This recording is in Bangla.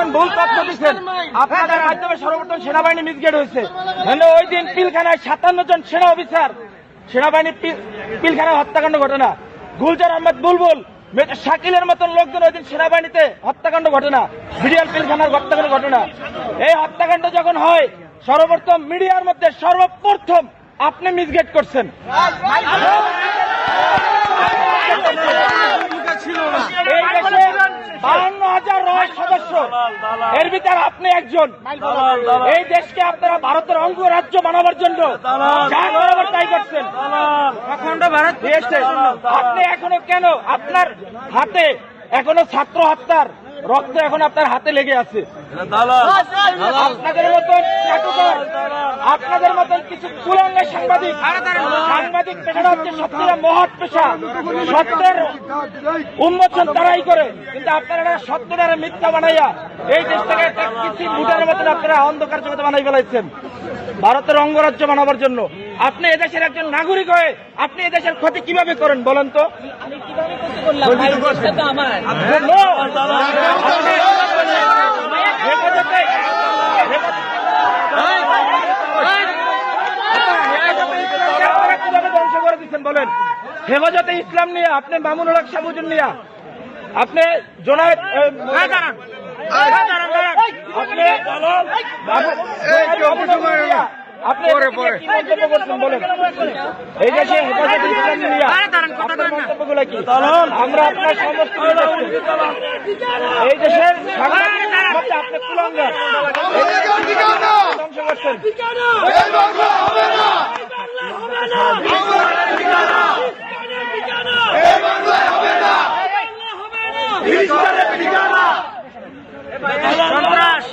দিচ্ছেন, ভুল তথ্য দিচ্ছেন। আপনাদের মাধ্যমে সর্বপ্রথম সেনাবাহিনী মিসগেট হয়েছে। ওই দিন পিলখানায় 57 জন সেনা অফিসার সেনাবাহিনী পিলখানায় হত্যাকাণ্ড ঘটনা, গুলজার আহমেদ বুলবুল, শাকিলের মতন লোকজন ওই দিন সেনাবাহিনীতে হত্যাকাণ্ড ঘটনা, বিডিআর পিলখানার হত্যাকাণ্ড ঘটনা। এই হত্যাকাণ্ড যখন হয়, সর্বপ্রথম মিডিয়ার মধ্যে সর্বপ্রথম আপনি মিসগেট করছেন। এই দেশে 52,000 সদস্য, এর ভিতরে আপনি একজন। এই দেশকে আপনারা ভারতের অঙ্গরাজ্য বানাবার জন্য যা করাবার তাই করছেন। আপনি এখনো কেন, আপনার হাতে এখনো ছাত্র হত্যার রক্ত এখন আপনার হাতে লেগে আছে। আপনাদের মতন আপনাদের মতন কিছু কুলাঙ্গা সাংবাদিক পেশাটা হচ্ছে সত্যিটা মহৎ পেশা, সত্যের উন্মোচন তারাই করে, কিন্তু আপনারা সত্য দ্বারা মিথ্যা বানাইয়া এই দেশটাকে একটা কিছু মুটার মতন আপনারা অন্ধকার জগতে বানাই ফেলাইছেন ভারতের অঙ্গরাজ্য বানাবার জন্য। আপনি এদেশের একজন নাগরিক হয়ে আপনি এদেশের ক্ষতি কিভাবে করেন বলেন তো? ধ্বংস করে দিচ্ছেন বলেন? হেফাজতে ইসলাম নিয়ে আপনি মামুনুল হক সাবুজুন নিয়ে আপনি জোনায়েদ আপনি কি মন্তব্য করছেন বলেন? এই দেশে হেফাজতে ইসলাম নিয়ে মন্তব্যগুলো কি? আমরা আপনার সমস্ত এই দেশের আপনি কুলাঙ্গার ধ্বংস করছেন। সন্ত্রাস